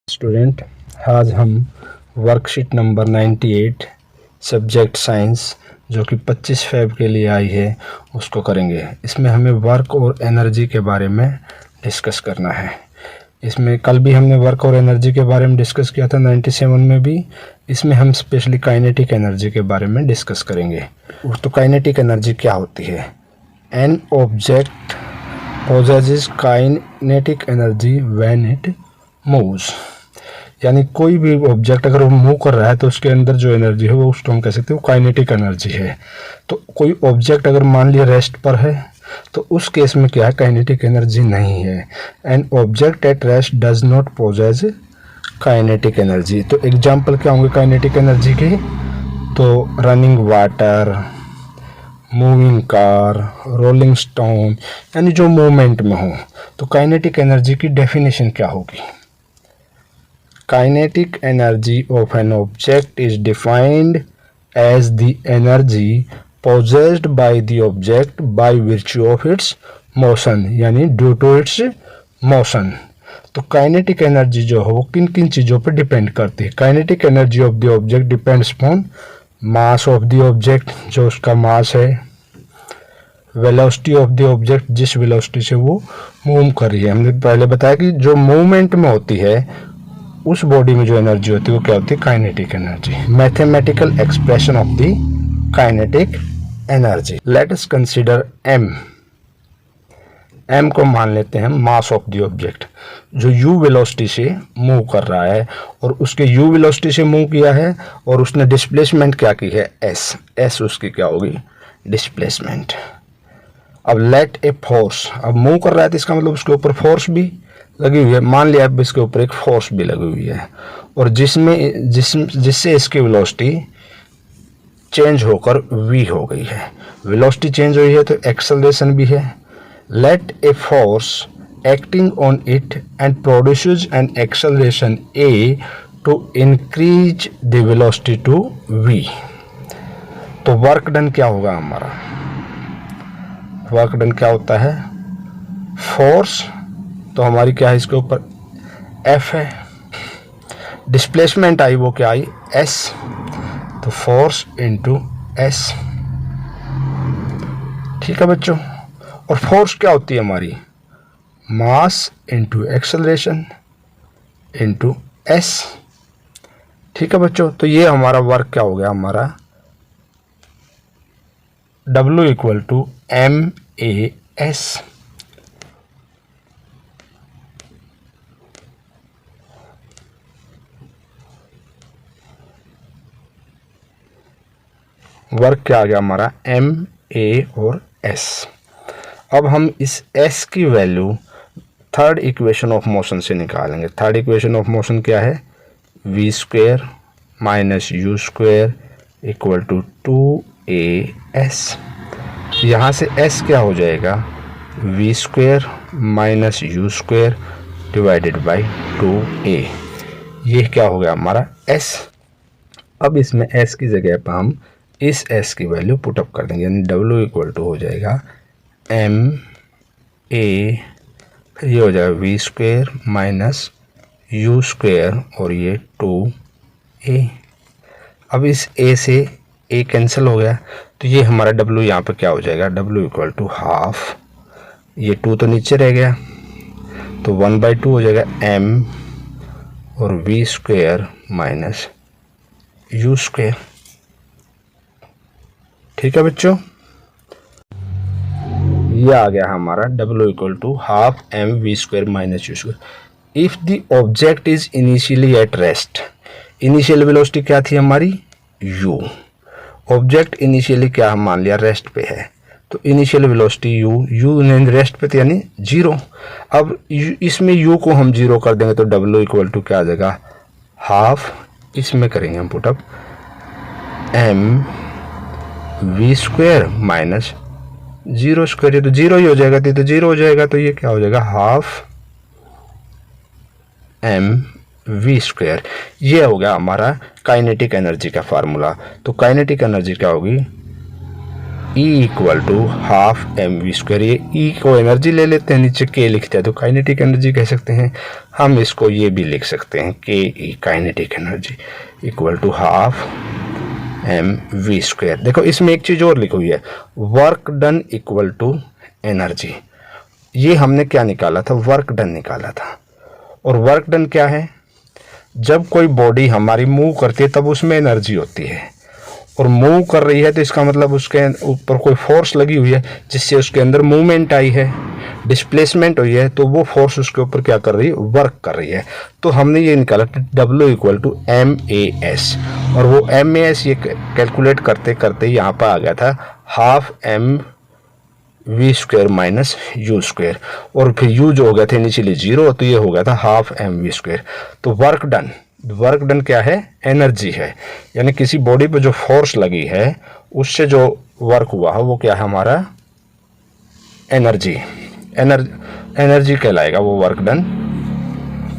Student, आज हम worksheet number 98 subject science जो कि 25 फेब के लिए आई है उसको करेंगे। इसमें हमें वर्क और एनर्जी के बारे में डिस्कस करना है। इसमें कल भी हमने वर्क और एनर्जी के बारे में डिस्कस किया था 97 में भी। इसमें हम स्पेशली काइनेटिक एनर्जी के बारे में डिस्कस करेंगे। तो काइनेटिक एनर्जी क्या होती है? An object possesses kinetic energy when it moves. यानी कोई भी ऑब्जेक्ट अगर वो मूव कर रहा है तो उसके अंदर जो एनर्जी है वो उसको हम कह सकते हैं वो काइनेटिक एनर्जी है। तो कोई ऑब्जेक्ट अगर मान लिया रेस्ट पर है तो उस केस में क्या है, काइनेटिक एनर्जी नहीं है। An object at rest does not possess kinetic energy. तो एग्जाम्पल क्या होंगे काइनेटिक एनर्जी के? तो running water, moving car, rolling stone, यानी जो मूवमेंट में हो। तो काइनेटिक एनर्जी की डेफिनेशन क्या होगी? Kinetic energy of an object is defined as the energy possessed by the object by virtue of its motion, यानी due to its motion। तो काइनेटिक एनर्जी जो है वो किन किन चीज़ों पर डिपेंड करती है? Kinetic energy of the object depends upon mass of the object, जो उसका मास है, वेलोसिटी ऑफ द ऑब्जेक्ट, जिस वेलोसिटी से वो मूव कर रही है। हमने पहले बताया कि जो मूवमेंट में होती है उस बॉडी में जो एनर्जी होती है वो क्या होती है? Kinetic energy. Mathematical expression of the kinetic energy. Let us consider M. M को मान लेते हैं मास ऑफ द ऑब्जेक्ट, जो यू वेलोसिटी से मूव कर रहा है और उसके यू वेलोसिटी से मूव किया है और उसने डिस्प्लेसमेंट क्या की है? एस। एस उसकी क्या होगी? डिस्प्लेसमेंट। अब लेट ए फोर्स, अब मूव कर रहा है तो इसका मतलब उसके ऊपर फोर्स भी लगी हुई है। मान लिया अब इसके ऊपर एक फोर्स भी लगी हुई है और जिससे इसकी वेलोसिटी चेंज होकर v हो गई है। वेलोसिटी चेंज हुई है तो एक्सेलरेशन भी है। Let a force acting on it and produces an acceleration a to increase the velocity to v। तो वर्क डन क्या होगा हमारा? वर्क डन क्या होता है? फोर्स तो हमारी क्या है इसके ऊपर? F है। डिस्प्लेसमेंट आई वो क्या आई? S। तो फोर्स इंटू S। ठीक है बच्चों। और फोर्स क्या होती है हमारी? Mass into acceleration into S। ठीक है बच्चों। तो ये हमारा वर्क क्या हो गया? हमारा W equal to MAS। Work क्या आ गया हमारा? M, A और S। अब हम इस S की value third equation of motion से निकालेंगे। थर्ड इक्वेशन ऑफ मोशन क्या है? v square minus u square equal to 2AS। यहाँ से S क्या हो जाएगा? v square minus u square divided by 2A। ये क्या हो गया हमारा? S। अब इसमें S की जगह पर हम इस S की वैल्यू पुटअप कर देंगे, यानी W इक्वल टू हो जाएगा MA, फिर ये हो जाएगा v square minus u square और ये 2A। अब इस A से A कैंसिल हो गया तो ये हमारा W यहाँ पे क्या हो जाएगा? W इक्वल टू हाफ, ये 2 तो नीचे रह गया तो 1/2 हो जाएगा M और v square minus u square. ठीक है बच्चों, ये आ गया हमारा W equal to half MV square minus u square. If the object is initially at rest, initial velocity क्या थी हमारी? u। ऑब्जेक्ट इनिशियली क्या हम मान लिया? रेस्ट पे है, तो इनिशियल वेलोसिटी u रेस्ट पे थी यानी 0। अब इसमें u को हम 0 कर देंगे तो W इक्वल टू क्या आ जाएगा? हाफ, इसमें करेंगे हम put up M v square minus 0 square, ये तो 0 ही हो जाएगा, तो 0 हो जाएगा तो ये क्या हो जाएगा? Half M v square. ये हो गया हमारा काइनेटिक एनर्जी का फार्मूला। तो काइनेटिक एनर्जी क्या होगी? E equal to half M we square. ये E को एनर्जी ले लेते हैं, नीचे K लिखते हैं तो काइनेटिक एनर्जी कह सकते हैं। हम इसको ये भी लिख सकते हैं K E kinetic energy equal to half M we square. देखो इसमें एक चीज़ और लिखी हुई है, work done equal to energy. ये हमने क्या निकाला था, वर्क डन निकाला था। और वर्क डन क्या है, जब कोई बॉडी हमारी मूव करती है तब उसमें एनर्जी होती है, और मूव कर रही है तो इसका मतलब उसके ऊपर कोई फोर्स लगी हुई है जिससे उसके अंदर मूवमेंट आई है, डिस्प्लेसमेंट हुई है, तो वो फोर्स उसके ऊपर क्या कर रही है, वर्क कर रही है। तो हमने ये निकाला W equal to M A S, और वो एम ए एस ये कैलकुलेट करते करते यहाँ पर आ गया था half M we square minus u square, और फिर यू जो हो गया था इनिशियली 0, तो ये हो गया था हाफ एम वी स्क्वायर। तो वर्क डन क्या है, एनर्जी है, यानी किसी बॉडी पे जो फोर्स लगी है उससे जो वर्क हुआ है वो क्या है हमारा, एनर्जी कहलाएगा वो वर्क डन।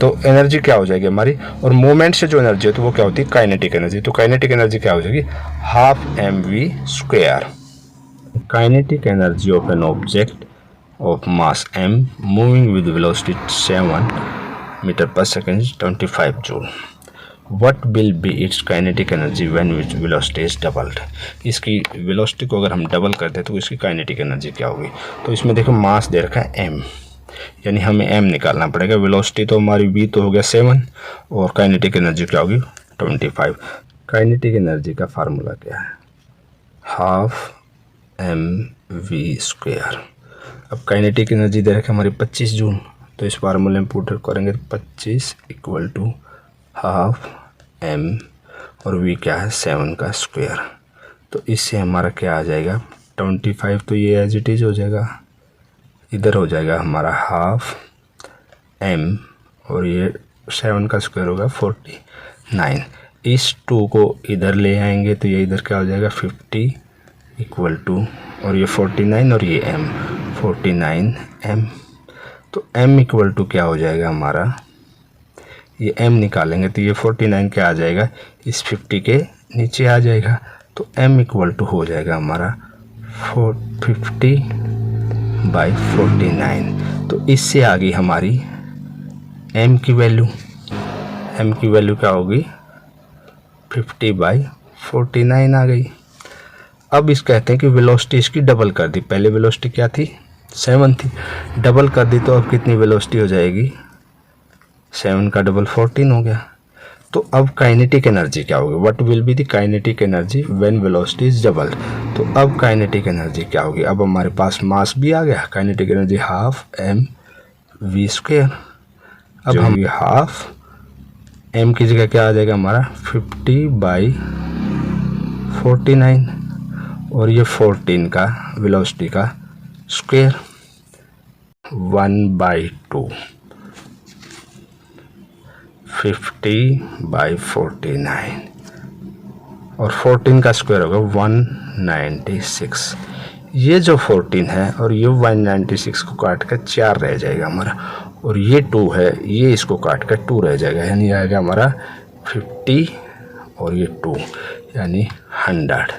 तो एनर्जी क्या हो जाएगी हमारी, और मूवमेंट से जो एनर्जी है तो वो क्या होती है, काइनेटिक एनर्जी। तो काइनेटिक एनर्जी क्या हो जाएगी, half M we square. Kinetic energy of an object of mass m moving with velocity 7 meter per second is 25 joule. What will be its kinetic energy when its velocity is doubled? इसकी velocity को अगर हम double कर दें तो इसकी kinetic energy क्या होगी। तो इसमें देखो मास दे रखा है m, यानी हमें m निकालना पड़ेगा। velocity तो हमारी v तो हो गया 7, और kinetic energy क्या होगी 25। kinetic energy का फार्मूला क्या है, हाफ एम वी स्क्वायर। अब काइनेटिक एनर्जी दे रखे हमारी 25 जूल, तो इस फार्मूले में पुट करेंगे तो 25 इक्वल टू हाफ एम, और वी क्या है 7 का स्क्वायर। तो इससे हमारा क्या आ जाएगा 25, तो ये एज इट इज़ हो जाएगा, इधर हो जाएगा हमारा हाफ एम, और ये 7 का स्क्वायर होगा 49। इस 2 को इधर ले आएंगे तो ये इधर क्या हो जाएगा 50 इक्वल टू, और ये 49 और ये m 49 m। तो m इक्वल टू क्या हो जाएगा हमारा, ये m निकालेंगे तो ये 49 क्या आ जाएगा, इस 50 के नीचे आ जाएगा। तो m इक्वल टू हो जाएगा हमारा 50/49। तो इससे आ गई हमारी m की वैल्यू क्या होगी 50/49 आ गई। अब इस कहते हैं कि वेलोसिटी इसकी डबल कर दी, पहले वेलोसिटी क्या थी 7 थी, डबल कर दी तो अब कितनी वेलोसिटी हो जाएगी, 7 का डबल 14 हो गया। तो अब काइनेटिक एनर्जी क्या होगी, what will be the kinetic energy when velocity is double. तो अब काइनेटिक एनर्जी क्या होगी, अब हमारे पास मास भी आ गया, kinetic energy half M we square. अब हम हाफ एम की जगह क्या आ जाएगा हमारा 50/49, और ये 14 का वेलोसिटी का स्क्वायर 1/2 50/49, और 14 का स्क्वायर होगा 196। ये जो 14 है और ये 196 को काट कर 4 रह जाएगा हमारा, और ये 2 है, ये इसको काट कर 2 रह जाएगा, यानी आएगा हमारा 50 और ये 2 यानी 100।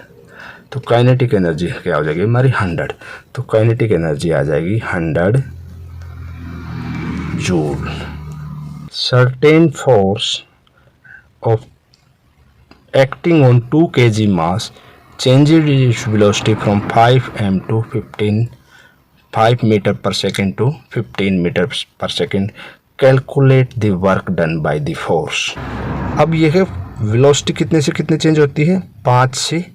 तो काइनेटिक एनर्जी क्या हो जाएगी हमारी 100। तो काइनेटिक एनर्जी आ जाएगी 100 joule. Certain force of acting on 2 kg mass changes its velocity from 5m to 5 meter per second to 15 meters per second. Calculate the work done by the force. अब ये है velocity कितने से कितने change होती है, 5 से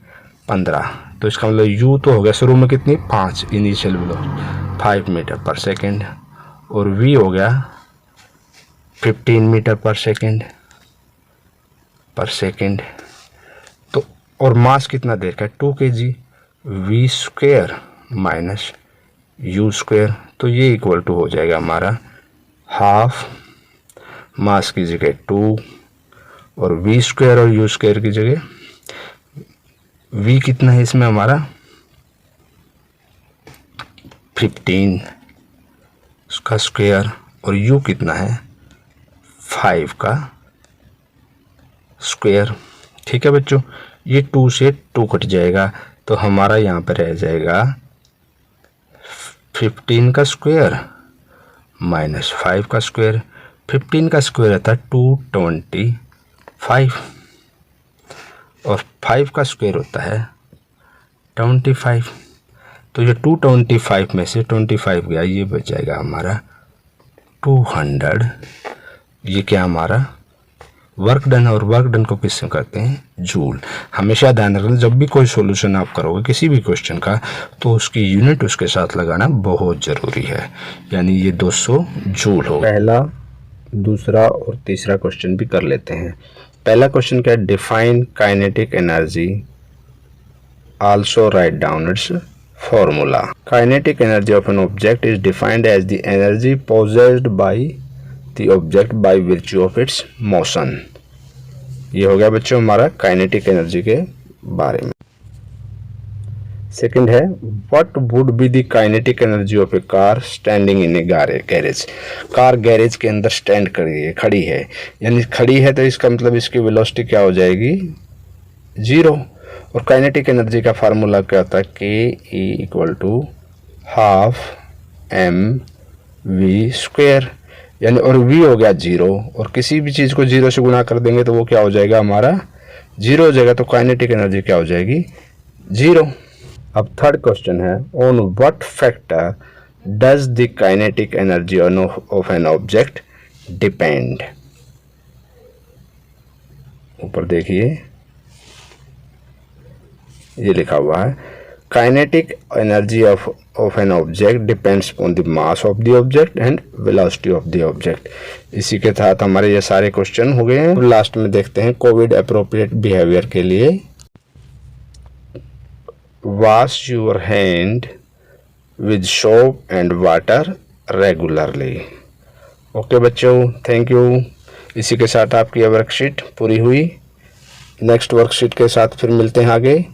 15। तो इसका मतलब u तो हो गया शुरू में कितनी 5 इनिशियल वेलोसिटी 5 मीटर पर सेकेंड, और v हो गया 15 मीटर पर सेकेंड। तो और मास कितना दे रखा है 2 kg, v square minus u square. तो ये इक्वल टू हो जाएगा हमारा हाफ मास की जगह 2 और v स्क्वायर और u स्क्वायर की जगह v कितना है इसमें हमारा 15 उसका स्क्वायर, और u कितना है 5 का स्क्वायर। ठीक है बच्चों, ये 2 से 2 कट जाएगा तो हमारा यहाँ पे रह जाएगा 15 का स्क्वायर माइनस 5 का स्क्वायर। 15 का स्क्वायर आता है 225 और 5 का स्क्वायर होता है 25। तो ये 225 में से 25 गया, ये बच जाएगा हमारा 200। ये क्या हमारा वर्क डन, और वर्क डन को किससे करते हैं, जूल। हमेशा ध्यान रखना जब भी कोई सॉल्यूशन आप करोगे किसी भी क्वेश्चन का तो उसकी यूनिट उसके साथ लगाना बहुत ज़रूरी है, यानी ये 200 जूल हो। पहला, दूसरा और तीसरा क्वेश्चन भी कर लेते हैं। पहला क्वेश्चन क्या है, define kinetic energy, also write down its formula. Kinetic energy of an object is defined as the energy possessed by the object by virtue of its motion. ये हो गया बच्चों हमारा काइनेटिक एनर्जी के बारे में। सेकंड है, what would be the kinetic energy of A car standing in A garage. Car garage के अंदर स्टैंड खड़ी है, यानी खड़ी है तो इसका मतलब इसकी वेलोसिटी क्या हो जाएगी, 0। और काइनेटिक एनर्जी का फार्मूला क्या होता है, के = ½ mv², यानी और v हो गया 0, और किसी भी चीज़ को 0 से गुणा कर देंगे तो वो क्या हो जाएगा हमारा 0 हो जाएगा, तो काइनेटिक एनर्जी क्या हो जाएगी 0। अब थर्ड क्वेश्चन है, on what factor does the kinetic energy of an object depend. ऊपर देखिए ये लिखा हुआ है, kinetic energy of an object depends on the mass of the object and velocity of the object. इसी के साथ हमारे ये सारे क्वेश्चन हो गए हैं। लास्ट में देखते हैं कोविड अप्रोप्रिएट बिहेवियर के लिए, wash your hand with soap and water regularly. Okay बच्चों, थैंक यू। इसी के साथ आपकी वर्कशीट पूरी हुई। नेक्स्ट वर्कशीट के साथ फिर मिलते हैं आगे।